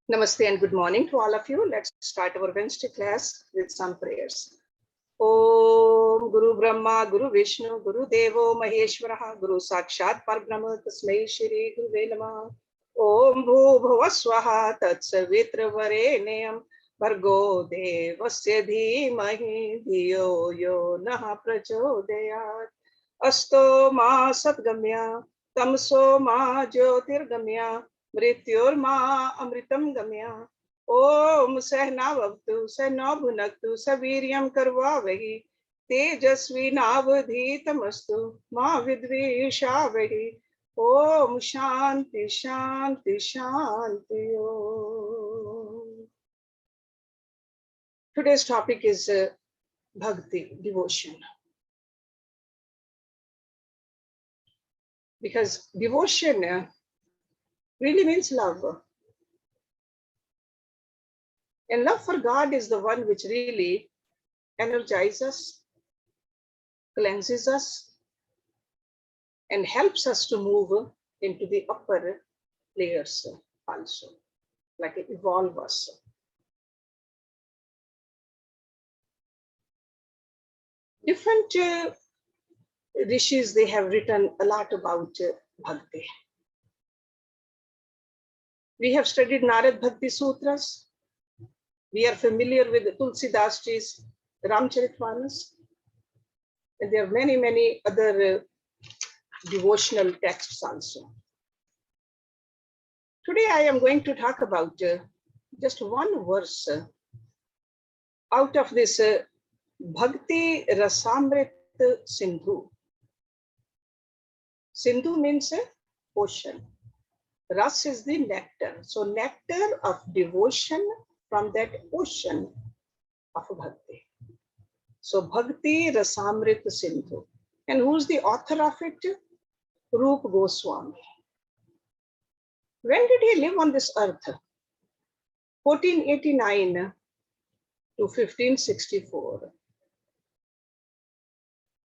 Namaste and good morning to all of you. Let's start our Wednesday class with some prayers. Om Guru Brahma, Guru Vishnu, Guru Devo Maheshwaraha, Guru Sakshat Parbrahma, Tasmai Shri Guruve Namah. Om Bhu Bhuva Swaha Tat Savitra Varenyam Bhargo Devasya Dhimahi Dhiyo Yo Naha Prachodayat Asto Ma Satgamya Tamso Ma Jyotirgamya Mrityurma Amritam Gamya. Om Sehna Bhavtu Sehna Bhunaktu Saviryam Karvavahi Tejasvi Navadhitamastu Ma Vidvishavahi. Om Shanti Shanti Shanti Om. Today's topic is Bhakti, devotion. Because devotion really means love. And love for God is the one which really energizes us, cleanses us, and helps us to move into the upper layers also, like evolve us. Different rishis, they have written a lot about Bhakti. We have studied Narad Bhakti Sutras. We are familiar with Tulsidas Ji's Ramcharitmanas. And there are many, many other devotional texts also. Today I am going to talk about just one verse out of this Bhakti Rasamrit Sindhu. Sindhu means ocean. Ras is the nectar. So nectar of devotion from that ocean of Bhakti. So Bhakti Rasamrit Sindhu. And who's the author of it? Rupa Goswami. When did he live on this earth? 1489 to 1564.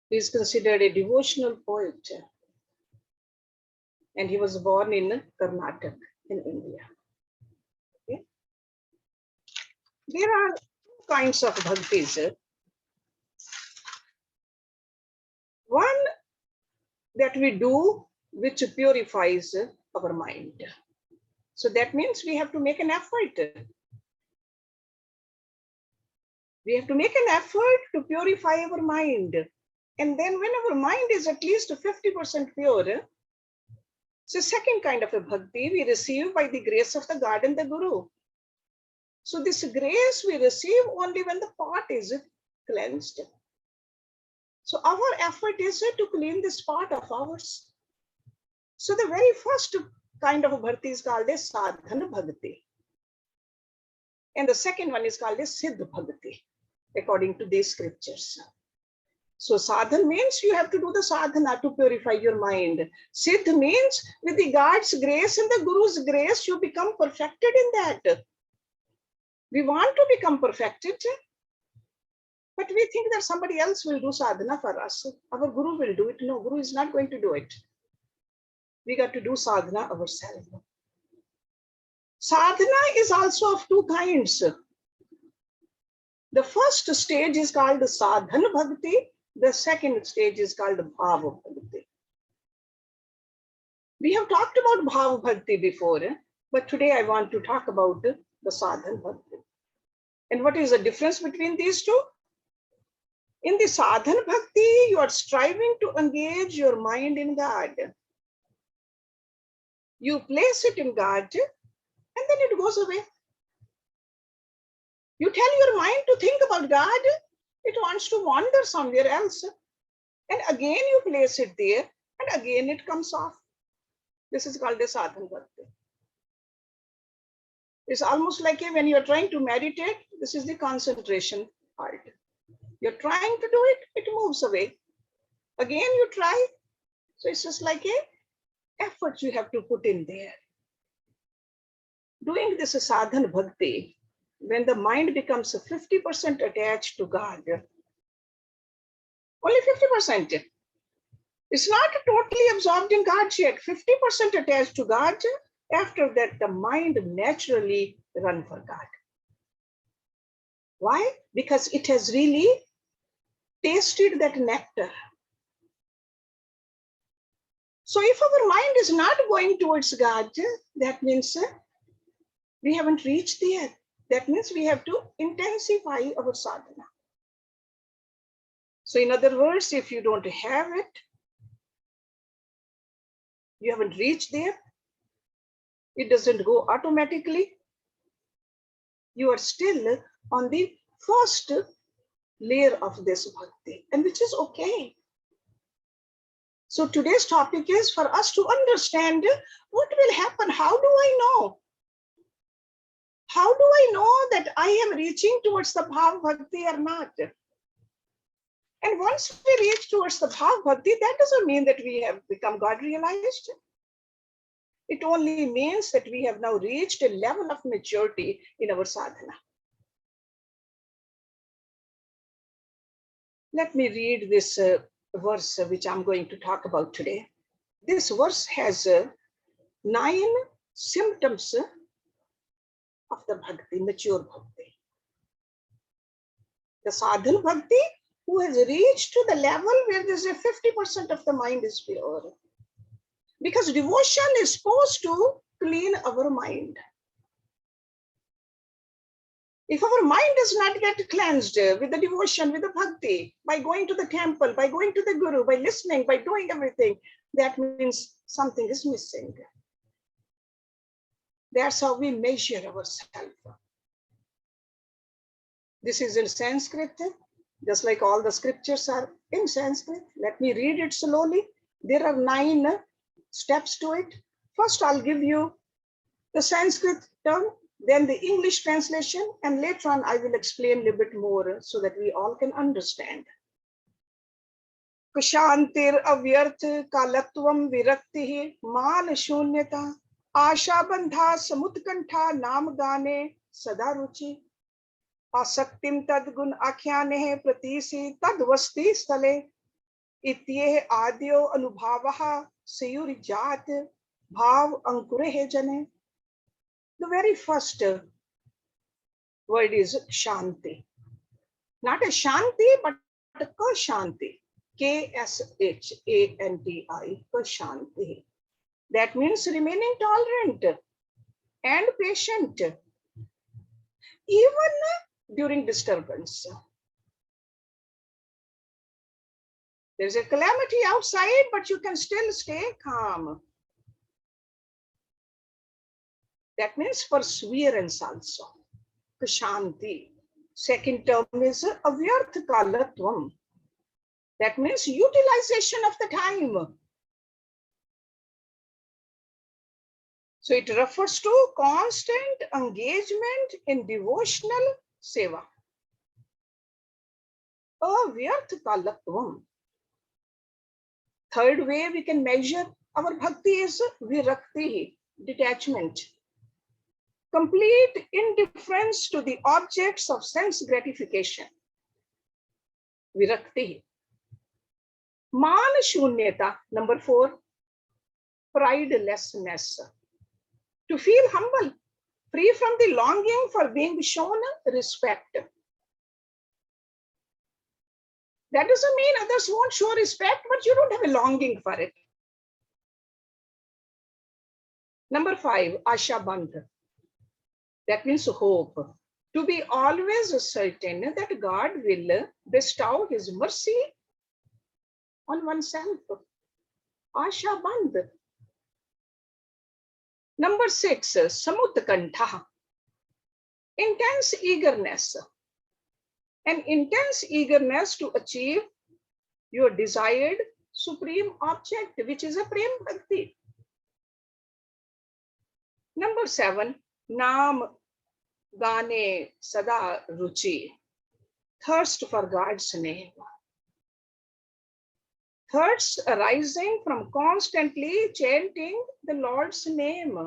He is considered a devotional poet. And he was born in Karnataka, in India. Okay. There are two kinds of bhaktis. One that we do which purifies our mind. So that means we have to make an effort. We have to make an effort to purify our mind. And then when our mind is at least 50% pure, so second kind of a bhakti we receive by the grace of the God and the Guru. So this grace we receive only when the pot is cleansed. So our effort is to clean this pot of ours. So the very first kind of bhakti is called a Sadhana Bhakti. And the second one is called a Siddha Bhakti, according to these scriptures. So sadhana means you have to do the sadhana to purify your mind. Siddha means with the God's grace and the Guru's grace, you become perfected in that. We want to become perfected, but we think that somebody else will do sadhana for us. Our Guru will do it. No, Guru is not going to do it. We got to do sadhana ourselves. Sadhana is also of two kinds. The first stage is called the Sadhana Bhakti. The second stage is called Bhava Bhakti. We have talked about Bhava Bhakti before, but today I want to talk about the Sadhana Bhakti. And what is the difference between these two? In the Sadhana Bhakti, you are striving to engage your mind in God. You place it in God, and then it goes away. You tell your mind to think about God, it wants to wander somewhere else. And again you place it there, and again it comes off. This is called a Sadhana Bhakti. It's almost like when you're trying to meditate, this is the concentration part. You're trying to do it, it moves away. Again you try. So it's just like a effort you have to put in there. Doing this Sadhana Bhakti, when the mind becomes 50% attached to God, only 50%. It's not totally absorbed in God yet, 50% attached to God, after that the mind naturally run for God. Why? Because it has really tasted that nectar. So if our mind is not going towards God, that means we haven't reached there. That means we have to intensify our sadhana. So in other words, if you don't have it, you haven't reached there, it doesn't go automatically. You are still on the first layer of this bhakti, and which is okay. So today's topic is for us to understand what will happen. How do I know? How do I know that I am reaching towards the bhav bhakti or not? And once we reach towards the bhav bhakti, that doesn't mean that we have become God realized. It only means that we have now reached a level of maturity in our sadhana. Let me read this verse which I'm going to talk about today. This verse has 9 symptoms of the bhakti, mature bhakti. The sadhana bhakti who has reached to the level where there's a 50% of the mind is pure. Because devotion is supposed to clean our mind. If our mind does not get cleansed with the devotion, with the bhakti, by going to the temple, by going to the guru, by listening, by doing everything, that means something is missing. That's how we measure ourselves. This is in Sanskrit, just like all the scriptures are in Sanskrit. Let me read it slowly. There are 9 steps to it. First, I'll give you the Sanskrit term, then the English translation, and later on I will explain a little bit more so that we all can understand. Kshantir avyarth kalatvam virakti man shunyata asha bandha samutkantha nam gane sada ruchi asaktim tad gun akhyane pratisi tad vasti stale itye adyo anubhavaha sayurijat bhav ankure jane. The very first word is Shanti. Not a Shanti, but a Kashanti. Kshanti. Kashanti. That means remaining tolerant and patient, even during disturbance. There's a calamity outside, but you can still stay calm. That means perseverance also. Shanti. Second term is avyarth kalatvam. That means utilization of the time. So it refers to constant engagement in devotional seva. Avyarth kalatvam. Third way we can measure our bhakti is virakti, detachment. Complete indifference to the objects of sense gratification. Virakti. Man shunyata, number 4, pridelessness. To feel humble, free from the longing for being shown respect. That doesn't mean others won't show respect, but you don't have a longing for it. Number 5, asha bandha. That means hope. To be always certain that God will bestow his mercy on oneself. Asha bandha. Number 6, samutkantha. Intense eagerness. An intense eagerness to achieve your desired supreme object, which is a prem bhakti. Number 7, Nam Gane Sada Ruchi. Thirst for God's name. Thirst arising from constantly chanting the Lord's name.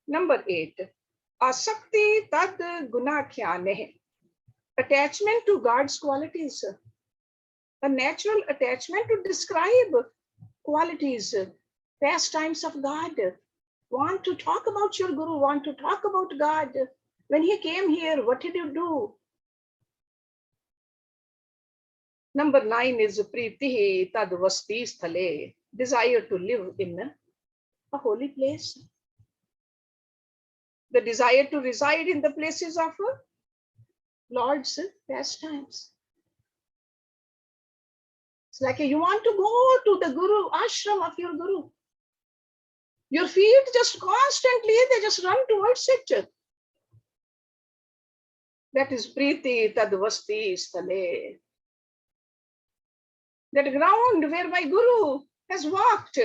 Number 8, Asakti Tad Gunakhyane. Attachment to God's qualities. A natural attachment to describe qualities, pastimes of God. Want to talk about your Guru, want to talk about God. When he came here, what did you do? Number 9 is Pritihi Tad Vasti Sthale, desire to live in a holy place. The desire to reside in the places of Lord's pastimes. It's like you want to go to the Guru, ashram of your Guru. Your feet just constantly, they just run towards it. That is Priti Tad Vasti Sthale. That ground where my Guru has walked,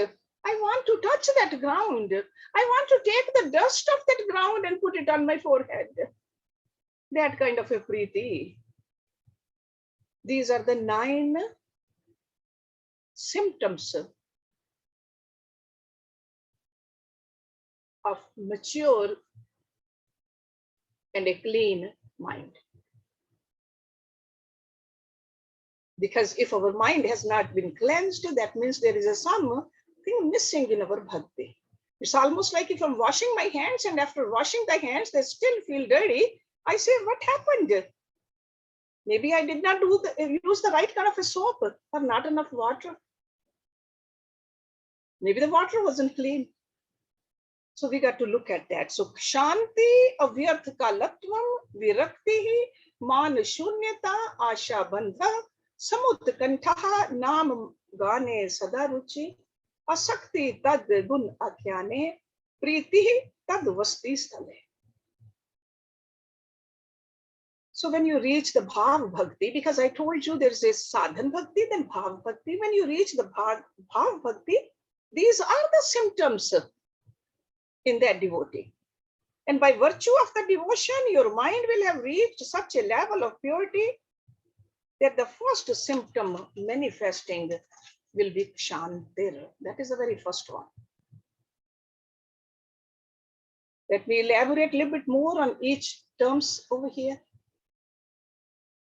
I want to touch that ground. I want to take the dust of that ground and put it on my forehead. That kind of a Priti. These are the 9 symptoms of mature and a clean mind. Because if our mind has not been cleansed, that means there is something missing in our bhakti. It's almost like if I'm washing my hands and after washing the hands, they still feel dirty. I say, what happened? Maybe I did not use the right kind of a soap or not enough water. Maybe the water wasn't clean. So we got to look at that. So Kshanti avyarth kalatvam viraktihi man shunyata asha bandha samutkantaha nam gane sadaruchi asakti tad gun akyane pritihi tad vasti sthale. So when you reach the Bhav Bhakti, because I told you there's a Sadhana Bhakti, then Bhav Bhakti. When you reach the Bhav Bhakti, these are the symptoms in that devotee. And by virtue of the devotion, your mind will have reached such a level of purity that the first symptom manifesting will be Kshantir. That is the very first one. Let me elaborate a little bit more on each terms over here.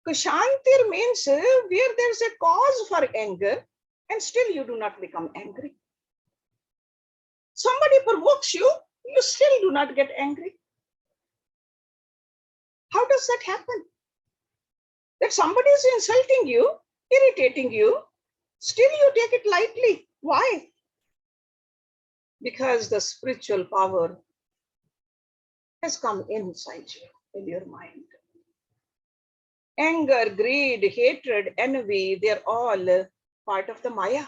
Kshantir means where there's a cause for anger and still you do not become angry. Somebody provokes you, you still do not get angry. How does that happen? That somebody is insulting you, irritating you, still you take it lightly. Why? Because the spiritual power has come inside you, in your mind. Anger, greed, hatred, envy, they're all part of the Maya.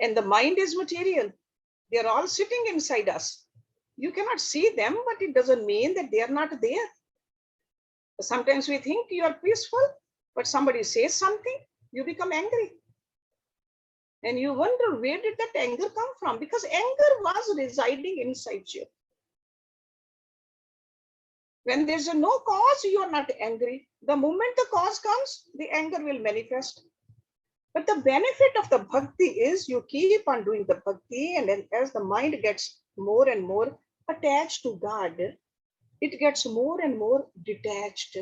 And the mind is material. They're all sitting inside us. You cannot see them, but it doesn't mean that they are not there. Sometimes we think you are peaceful, but somebody says something, you become angry. And you wonder, where did that anger come from? Because anger was residing inside you. When there's a no cause, you are not angry. The moment the cause comes, the anger will manifest. But the benefit of the bhakti is you keep on doing the bhakti, and then as the mind gets more and more attached to God, it gets more and more detached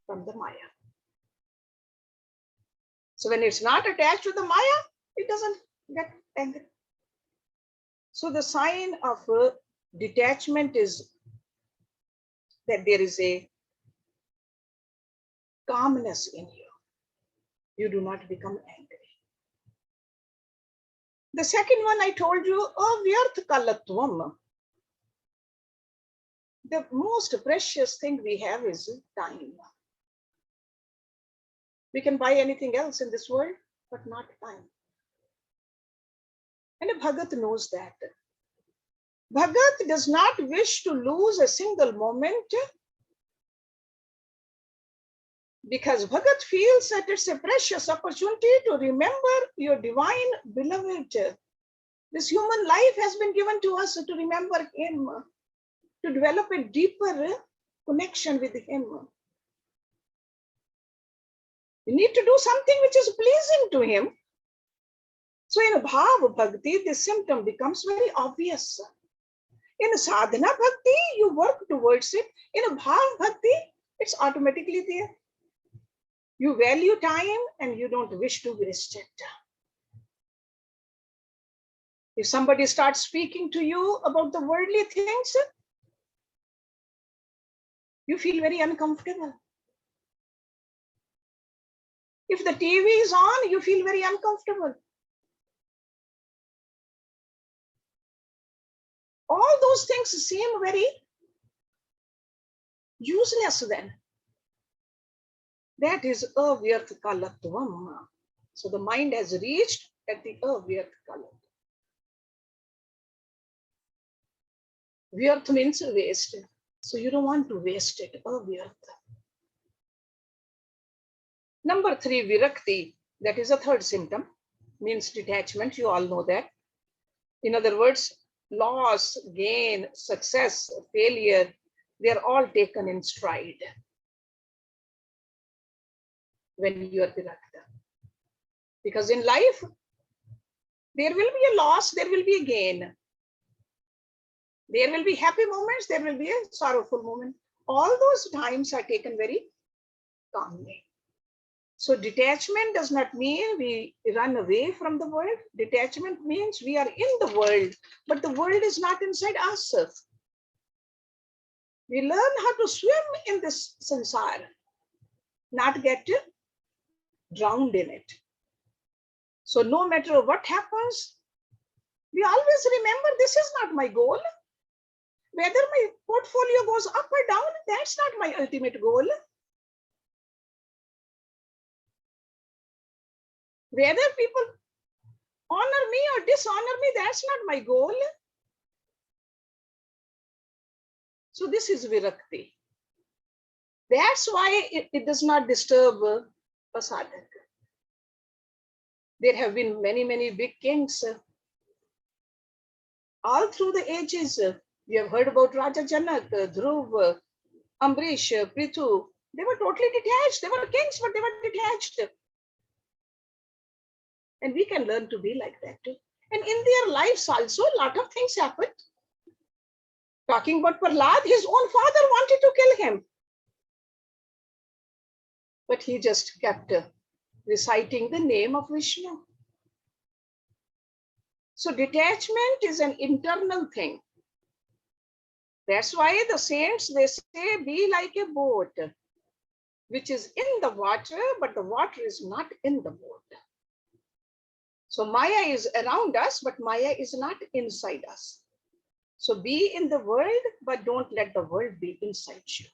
from the Maya. So when it's not attached to the Maya, it doesn't get angry. So the sign of detachment is that there is a calmness in you. You do not become angry. The second one I told you, avyarth kalatvam. The most precious thing we have is time. We can buy anything else in this world, but not time. And a Bhagat knows that. Bhagat does not wish to lose a single moment because Bhagat feels that it's a precious opportunity to remember your divine beloved. This human life has been given to us to remember him, to develop a deeper connection with him. We need to do something which is pleasing to him. So in Bhav Bhakti, this symptom becomes very obvious. In Sadhana Bhakti, you work towards it. In Bhav Bhakti, it's automatically there. You value time and you don't wish to waste it. If somebody starts speaking to you about the worldly things, you feel very uncomfortable. If the TV is on, you feel very uncomfortable. All those things seem very useless then. That is avyarthakalatvam. So the mind has reached at the avyarthakalat. Vyarth means waste. So you don't want to waste it. Avyarth. Number 3, virakti. That is a third symptom. Means detachment. You all know that. In other words, loss, gain, success, failure, they are all taken in stride when you are virakta. Because in life, there will be a loss, there will be a gain. There will be happy moments, there will be a sorrowful moment. All those times are taken very calmly. So detachment does not mean we run away from the world. Detachment means we are in the world, but the world is not inside us. We learn how to swim in this sansar, not get drowned in it. So no matter what happens, we always remember this is not my goal. Whether my portfolio goes up or down, that's not my ultimate goal. Whether people honor me or dishonor me, that's not my goal. So this is virakti. That's why it does not disturb a sadhak. There have been many, many big kings all through the ages. We have heard about Raja Janak, Dhruv, Ambrish, Prithu. They were totally detached. They were kings, but they were detached. And we can learn to be like that too. And in their lives also, a lot of things happened. Talking about Prahlad, his own father wanted to kill him. But he just kept reciting the name of Vishnu. So detachment is an internal thing. That's why the saints, they say, be like a boat, which is in the water, but the water is not in the boat. So Maya is around us, but Maya is not inside us. So be in the world, but don't let the world be inside you.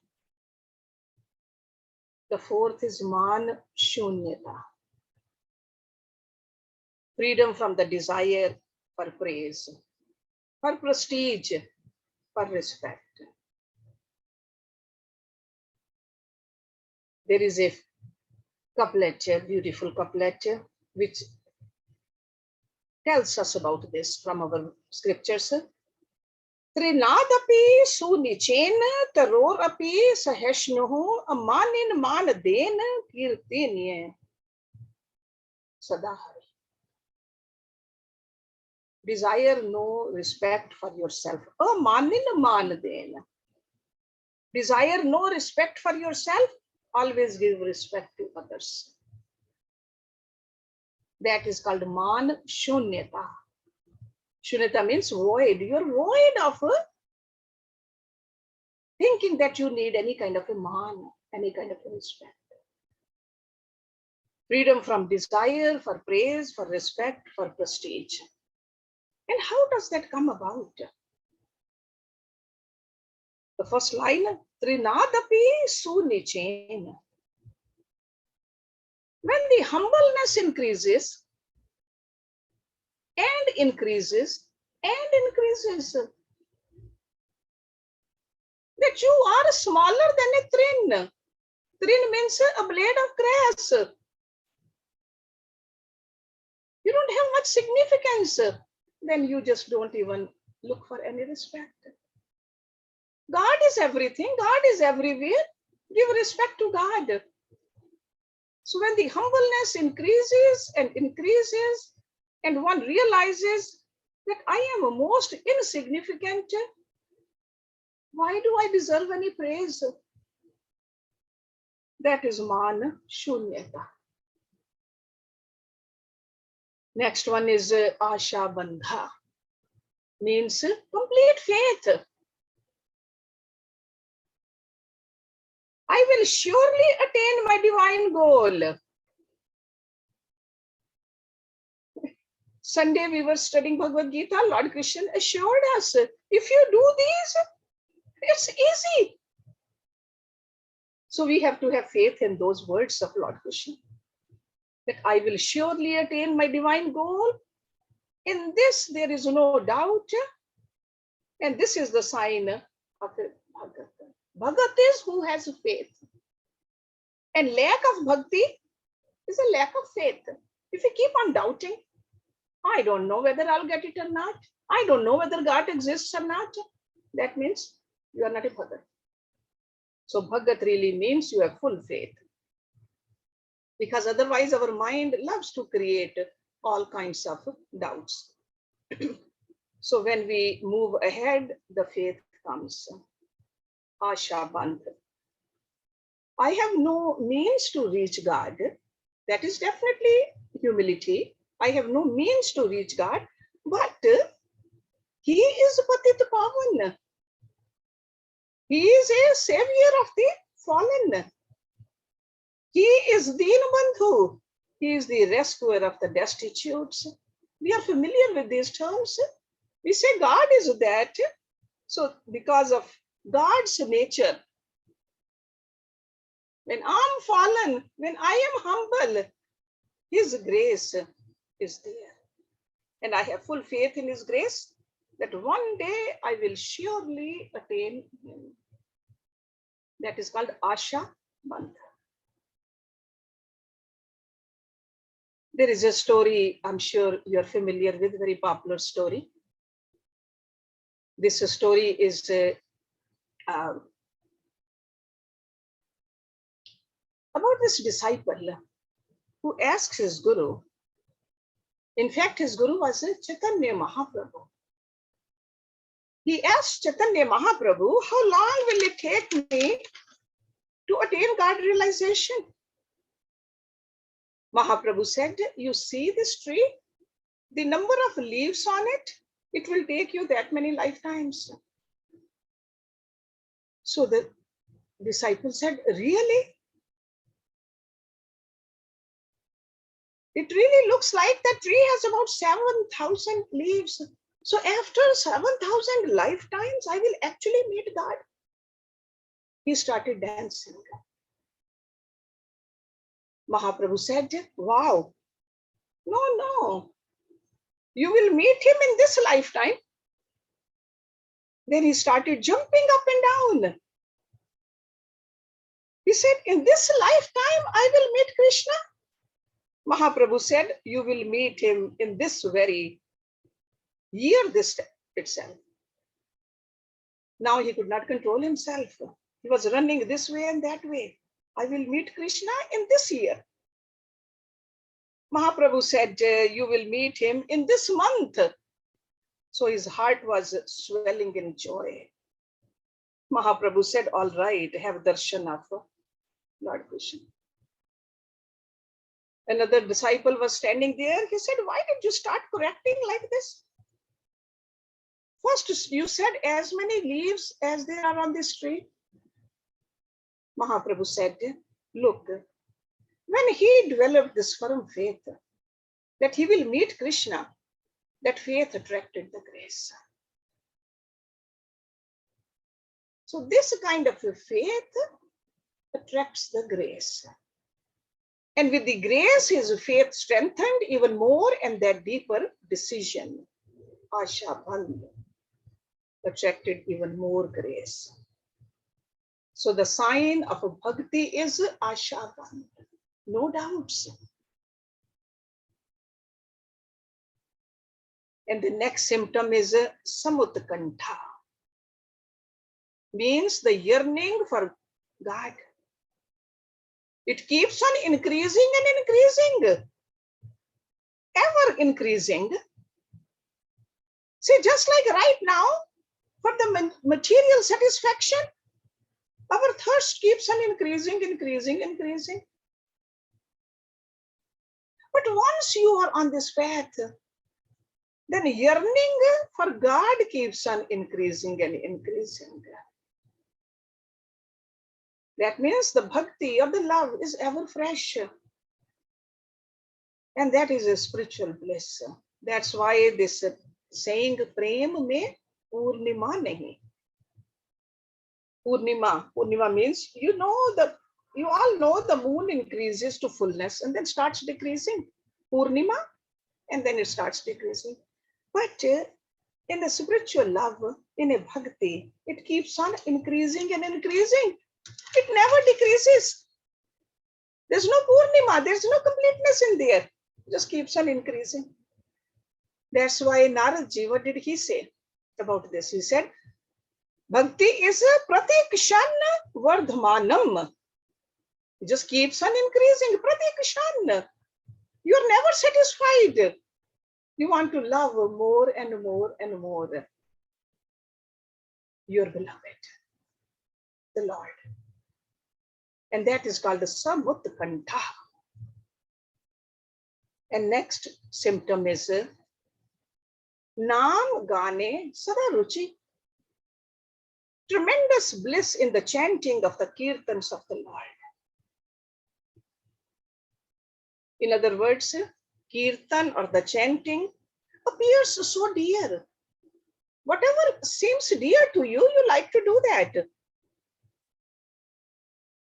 The fourth is man shunyata. Freedom from the desire for praise, for prestige, for respect. There is a couplet, a beautiful couplet, which tells us about this from our scriptures. Trinadapi sunichena tarorapi saheshnuhu amanin manadena kirtinye sadahari. Desire no respect for yourself. Amanin manadena. Desire no respect for yourself. Always give respect to others. That is called man shunyata. Shunyata means void. You're void of thinking that you need any kind of a man, any kind of a respect. Freedom from desire, for praise, for respect, for prestige. And how does that come about? The first line, Trinadapi sunichen. When the humbleness increases, and increases, and increases, that you are smaller than a trin. Trin means a blade of grass. You don't have much significance. Then you just don't even look for any respect. God is everything. God is everywhere. Give respect to God. So when the humbleness increases and increases, and one realizes that I am most insignificant, why do I deserve any praise? That is man shunyata. Next one is asha bandha. means complete faith. I will surely attain my divine goal. Sunday we were studying Bhagavad Gita. Lord Krishna assured us, if you do these, it's easy. So we have to have faith in those words of Lord Krishna, that I will surely attain my divine goal. In this, there is no doubt. And this is the sign of a Bhagat. Bhagat is who has faith. And lack of bhakti is a lack of faith. If you keep on doubting, I don't know whether I'll get it or not. I don't know whether God exists or not. That means you are not a Bhagat. So Bhagat really means you have full faith. Because otherwise our mind loves to create all kinds of doubts. So when we move ahead, the faith comes. Asha Bandh. I have no means to reach God. That is definitely humility. I have no means to reach God, but He is Patit Pavan. He is a savior of the fallen. He is Deen Bandhu. He is the rescuer of the destitutes. We are familiar with these terms. We say God is that. So because of God's nature, when I'm fallen, when I am humble, His grace is there. And I have full faith in His grace that one day I will surely attain Him. That is called Asha Bandha. There is a story, I'm sure you're familiar with, very popular story. This story is about this disciple who asks his guru. In fact, his guru was Chaitanya Mahaprabhu. He asked Chaitanya Mahaprabhu, how long will it take me to attain God realization? Mahaprabhu said, you see this tree? The number of leaves on it, it will take you that many lifetimes. So the disciple said, really? It really looks like that tree has about 7,000 leaves. So after 7,000 lifetimes, I will actually meet God. He started dancing. Mahaprabhu said, wow, no. You will meet him in this lifetime. Then he started jumping up and down. He said, in this lifetime, I will meet Krishna. Mahaprabhu said, you will meet him in this very year this itself. Now he could not control himself. He was running this way and that way. I will meet Krishna in this year. Mahaprabhu said, you will meet him in this month. So his heart was swelling in joy. Mahaprabhu said, all right, have darshan of Lord Krishna. Another disciple was standing there. He said, why did you start correcting like this? First, you said as many leaves as there are on this tree. Mahaprabhu said, look, when he developed this firm faith that he will meet Krishna, that faith attracted the grace. So this kind of a faith attracts the grace. And with the grace, his faith strengthened even more, and that deeper decision, Asha Bandh, attracted even more grace. So the sign of a bhakti is Asha Bandh, no doubts. And the next symptom is Samutkantha, means the yearning for God. It keeps on increasing and increasing, ever increasing. See, just like right now, for the material satisfaction, our thirst keeps on increasing. But once you are on this path, then yearning for God keeps on increasing and increasing. That means the bhakti or the love is ever fresh. And that is a spiritual bliss. That's why this saying, Prem mein Purnima nahi. Purnima means, you all know the moon increases to fullness and then starts decreasing. Purnima, and then it starts decreasing. But in the spiritual love, in a bhakti, it keeps on increasing and increasing. It never decreases. There's no Purnima, there's no completeness in there. It just keeps on increasing. That's why Naradji, what did he say about this? He said, Bhakti is a pratikshan vardhamanam. It just keeps on increasing. Pratikshan. You are never satisfied. You want to love more and more and more your beloved, the Lord. And that is called the samutkantha. And next symptom is Naam Gane Sada Ruchi. Tremendous bliss in the chanting of the kirtans of the Lord. In other words, kirtan or the chanting appears so dear. Whatever seems dear to you, you like to do that.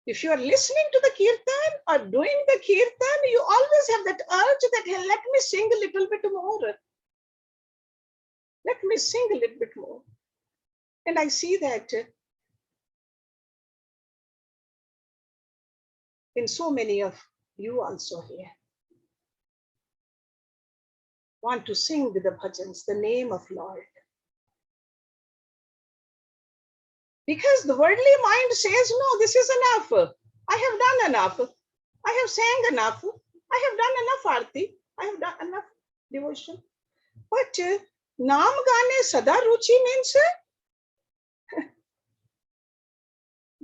If you are listening to the kirtan or doing the kirtan, you always have that urge that, hey, let me sing a little bit more. Let me sing a little bit more. And I see that in so many of you also here. Want to sing with the bhajans, the name of Lord. Because the worldly mind says, no, this is enough. I have done enough. I have sang enough. I have done enough arti. I have done enough devotion. But Naam Gane Sada Ruchi means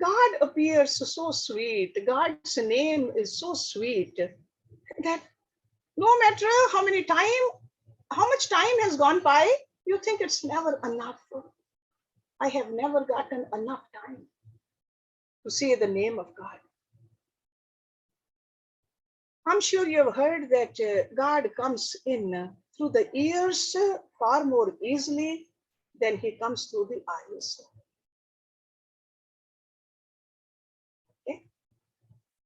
God appears so sweet. God's name is so sweet that no matter how much time has gone by, you think it's never enough. I have never gotten enough time to say the name of God. I'm sure you have heard that God comes in through the ears far more easily than he comes through the eyes. Okay?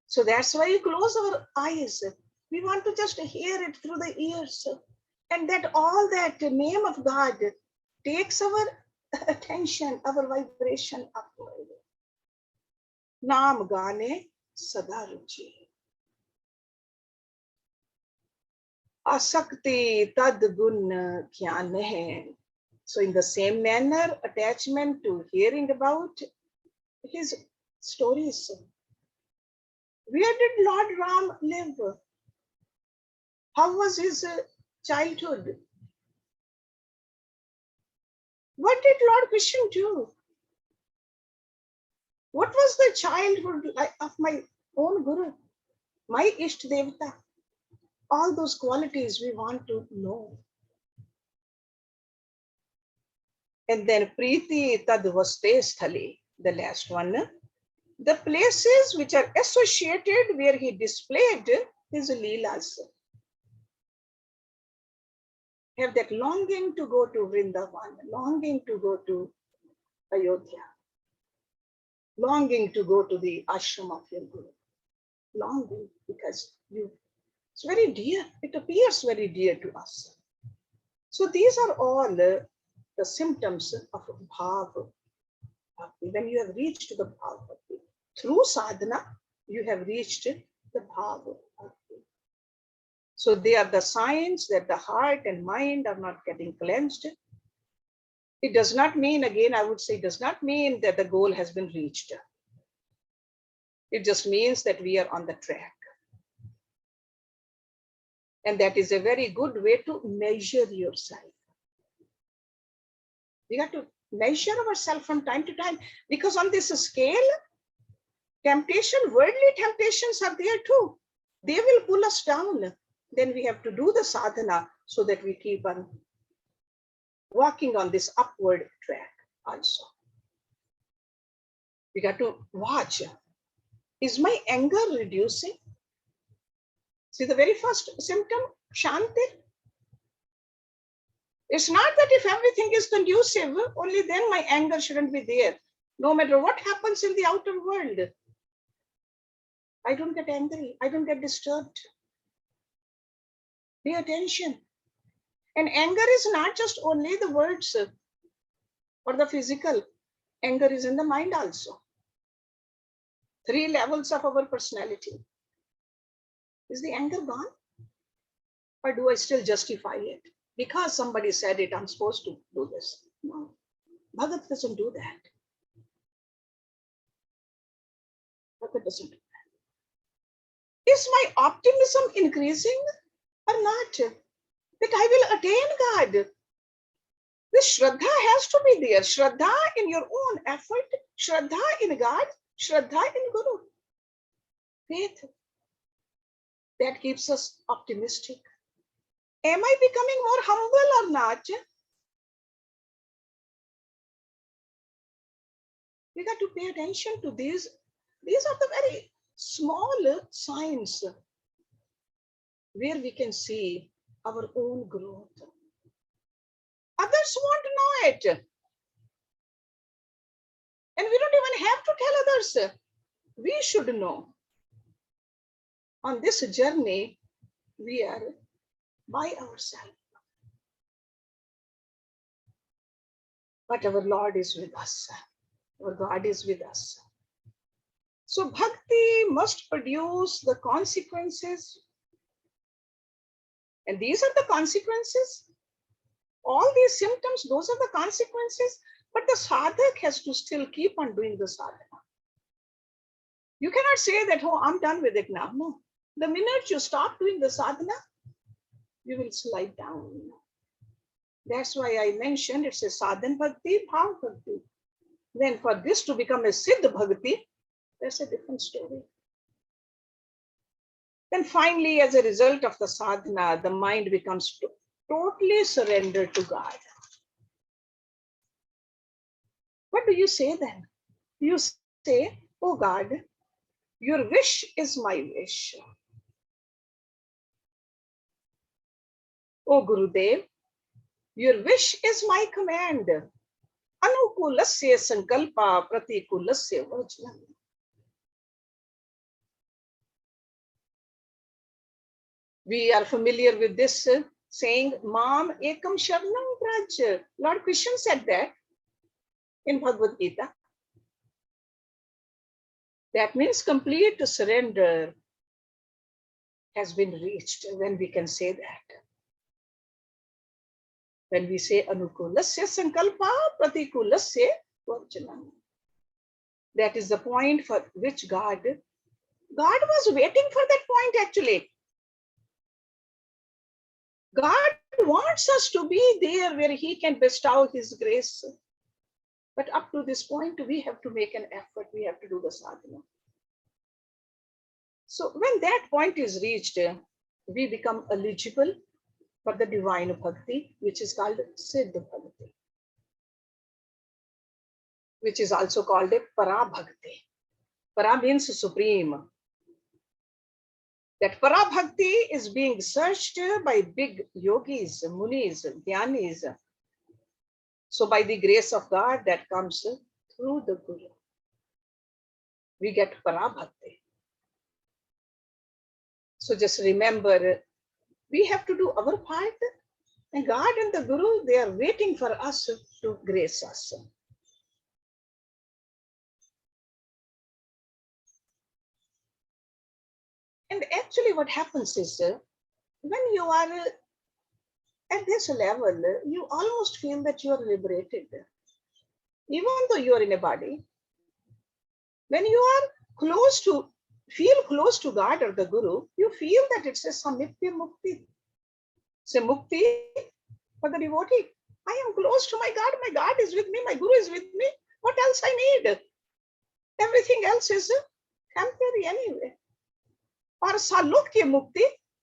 So that's why we close our eyes. We want to just hear it through the ears. And that all that name of God takes our attention, our vibration upward. Naam Gane Sada Ruchi. Asakti tad gun kyan hai. So in the same manner, attachment to hearing about his stories. Where did Lord Ram live? How was his childhood? What did Lord Krishna do? What was the childhood of my own Guru, my Isht Devata? All those qualities we want to know. And then Preeti Tadvaste Sthali, the last one. The places which are associated where he displayed his Leelas. Have that longing to go to Vrindavan, longing to go to Ayodhya, longing to go to the ashram of your Guru. Longing because it's very dear, it appears very dear to us. So these are all the symptoms of bhav. When you have reached the bhav, through sadhana, you have reached the bhav. So they are the signs that the heart and mind are not getting cleansed. It does not mean, again, I would say, it does not mean that the goal has been reached. It just means that we are on the track. And that is a very good way to measure yourself. We have to measure ourselves from time to time, because on this scale, temptation, worldly temptations are there too. They will pull us down. Then we have to do the sadhana so that we keep on walking on this upward track also. We got to watch. Is my anger reducing? See, the very first symptom, Shanti. It's not that if everything is conducive, only then my anger shouldn't be there. No matter what happens in the outer world, I don't get angry. I don't get disturbed. Pay attention. And anger is not just only the words or the physical. Anger is in the mind also. 3 levels of our personality. Is the anger gone? Or do I still justify it? Because somebody said it, I'm supposed to do this. No, Bhagat doesn't do that. Bhagat doesn't do that. Is my optimism increasing or not? That I will attain God. This Shraddha has to be there. Shraddha in your own effort, Shraddha in God, Shraddha in Guru. Faith. That keeps us optimistic. Am I becoming more humble or not? We got to pay attention to these. These are the very small signs where we can see our own growth. Others won't know it. And we don't even have to tell others. We should know. On this journey, we are by ourselves. But our Lord is with us. Our God is with us. So bhakti must produce the consequences. And these are the consequences. All these symptoms, those are the consequences. But the sadhak has to still keep on doing the sadhana. You cannot say that, oh, I'm done with it now. No. The minute you stop doing the sadhana, you will slide down. That's why I mentioned it's a sadhana bhakti, bhav bhakti. Then for this to become a siddha bhakti, that's a different story. Then finally, as a result of the sadhana, the mind becomes totally surrendered to God. What do you say then? You say, oh God, your wish is my wish. Oh Gurudev, your wish is my command. Anukulasya sankalpa pratikulasya vajnam. We are familiar with this saying, Mam ekam sharanam braj. Lord Krishna said that in Bhagavad Gita. That means complete surrender has been reached when we can say that. When we say anukulasya sankalpa pratikulasya vajnam. That is the point for which God was waiting for that point actually. God wants us to be there where he can bestow his grace. But up to this point, we have to make an effort. We have to do the sadhana. So when that point is reached, we become eligible for the divine bhakti, which is called siddha bhakti, which is also called a para bhakti. Para means supreme. That para bhakti is being searched by big yogis, munis, dhyanis. So by the grace of God, that comes through the Guru. We get para bhakti. So just remember, we have to do our part, and God and the Guru, they are waiting for us to grace us. And actually what happens is, when you are at this level, you almost feel that you are liberated. Even though you are in a body, when you are feel close to God or the Guru, you feel that it's a samipya mukti. It's a mukti for the devotee. I am close to my God is with me, my Guru is with me. What else I need? Everything else is temporary anyway. Or salukya mukti,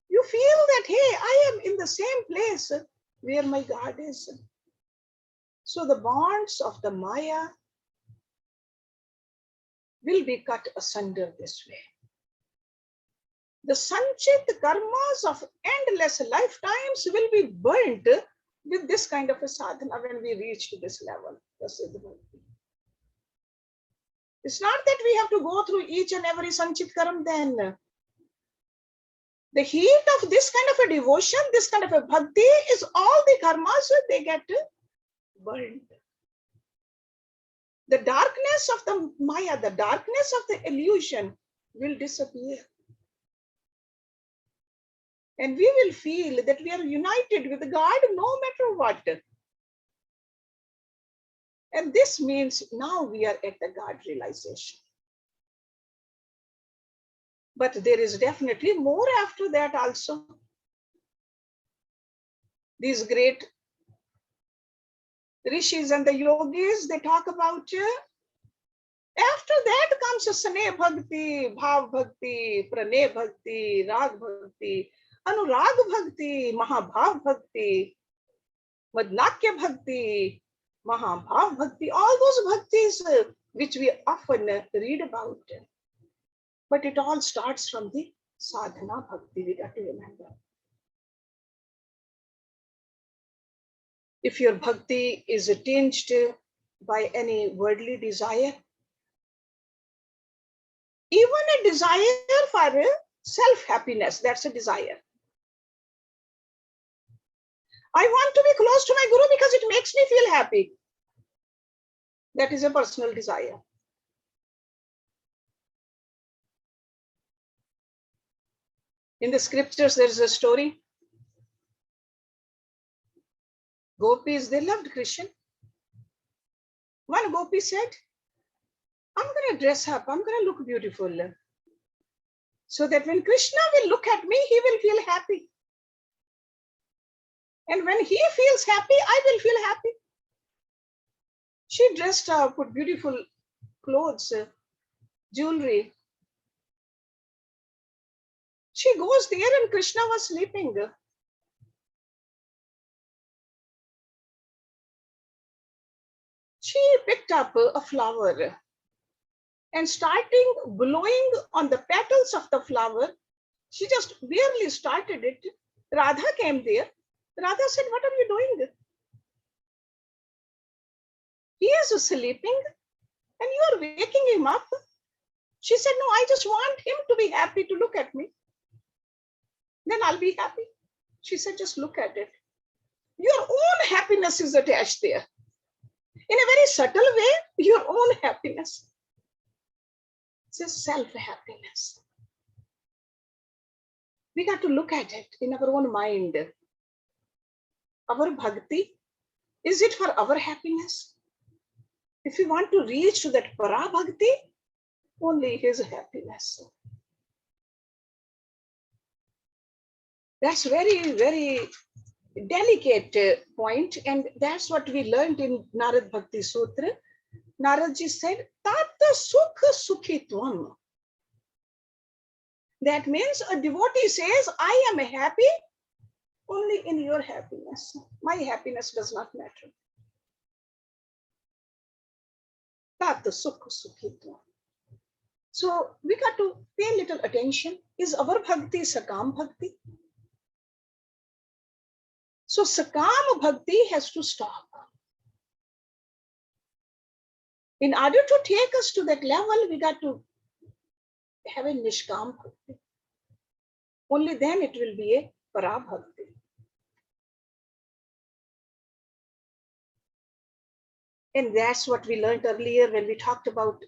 you feel that, hey, I am in the same place where my God is. So the bonds of the Maya will be cut asunder this way. The sanchit karmas of endless lifetimes will be burnt with this kind of a sadhana when we reach to this level. It's not that we have to go through each and every sanchit karam then. The heat of this kind of a devotion, this kind of a bhakti is all the karmas, they get burned. The darkness of the Maya, the darkness of the illusion will disappear. And we will feel that we are united with God no matter what. And this means now we are at the God realization. But there is definitely more after that also. These great rishis and the yogis, they talk about, after that comes Sneh Bhakti, Bhav Bhakti, Pranay Bhakti, Rag Bhakti, Anurag Bhakti, Mahabhav Bhakti, Madnakya Bhakti, Mahabhav Bhakti, all those bhaktis which we often read about. But it all starts from the Sadhana Bhakti, we got to remember. If your bhakti is tinged by any worldly desire, even a desire for self-happiness, that's a desire. I want to be close to my Guru because it makes me feel happy. That is a personal desire. In the scriptures, there is a story. Gopis, they loved Krishna. One gopi said, I'm going to dress up, I'm going to look beautiful, so that when Krishna will look at me, he will feel happy. And when he feels happy, I will feel happy. She dressed up, put beautiful clothes, jewelry. She goes there and Krishna was sleeping. She picked up a flower and starting blowing on the petals of the flower, she just barely started it. Radha came there. Radha said, what are you doing? He is sleeping and you are waking him up. She said, no, I just want him to be happy to look at me. Then I'll be happy. She said, just look at it. Your own happiness is attached there. In a very subtle way, your own happiness. It's a self-happiness. We got to look at it in our own mind. Our bhakti, is it for our happiness? If we want to reach to that para bhakti, only his happiness. That's very, very delicate point, and that's what we learned in Narad Bhakti Sutra. Naradji said, Tata Sukha Sukhitvam. That means a devotee says, I am happy only in your happiness. My happiness does not matter. Tata Sukha Sukhitvam. So we got to pay little attention. Is our bhakti Sakam Bhakti? So Sakam Bhakti has to stop. In order to take us to that level, we got to have a Nishkam Bhakti. Only then it will be a Para Bhakti. And that's what we learned earlier when we talked about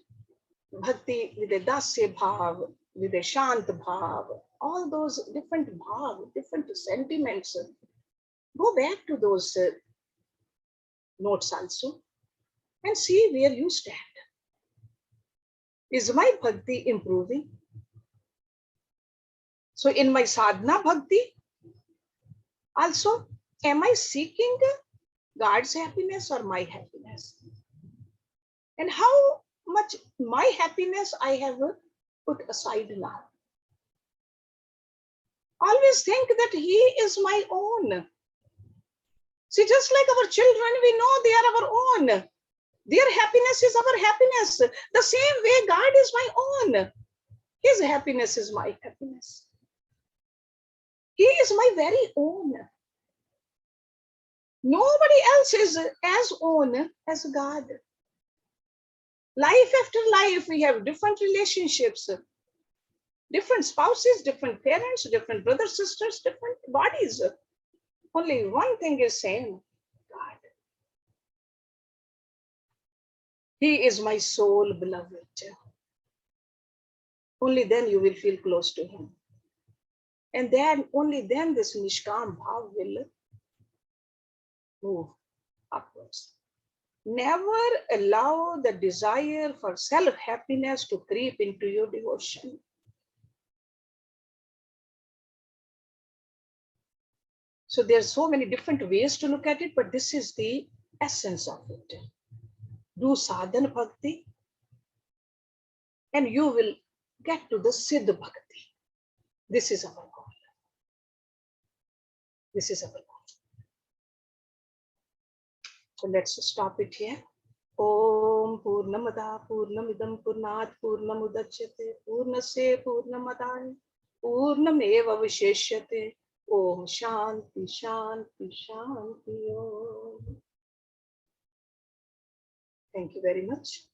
Bhakti with a Dasya Bhav, with a Shant Bhav, all those different Bhav, different sentiments. Go back to those notes also and see where you stand. Is my bhakti improving? So in my sadhana bhakti, also, am I seeking God's happiness or my happiness? And how much my happiness I have put aside now? Always think that he is my own. See, just like our children, we know they are our own. Their happiness is our happiness. The same way God is my own. His happiness is my happiness. He is my very own. Nobody else is as own as God. Life after life, we have different relationships, different spouses, different parents, different brothers, sisters, different bodies. Only one thing is same, God. He is my soul beloved. Only then you will feel close to him. And then, only then this Nishkam Bhav will move upwards. Never allow the desire for self-happiness to creep into your devotion. So there's so many different ways to look at it, but this is the essence of it. Do Sadhana Bhakti and you will get to the Siddha Bhakti. This is our goal. This is our goal. So let's stop it here. Om Purnamada Purnamidam Purnat Purnamudachyate Purnasya Purnamadaya Purnameva Visheshyate. Om Shanti Shanti Shanti Om. Thank you very much.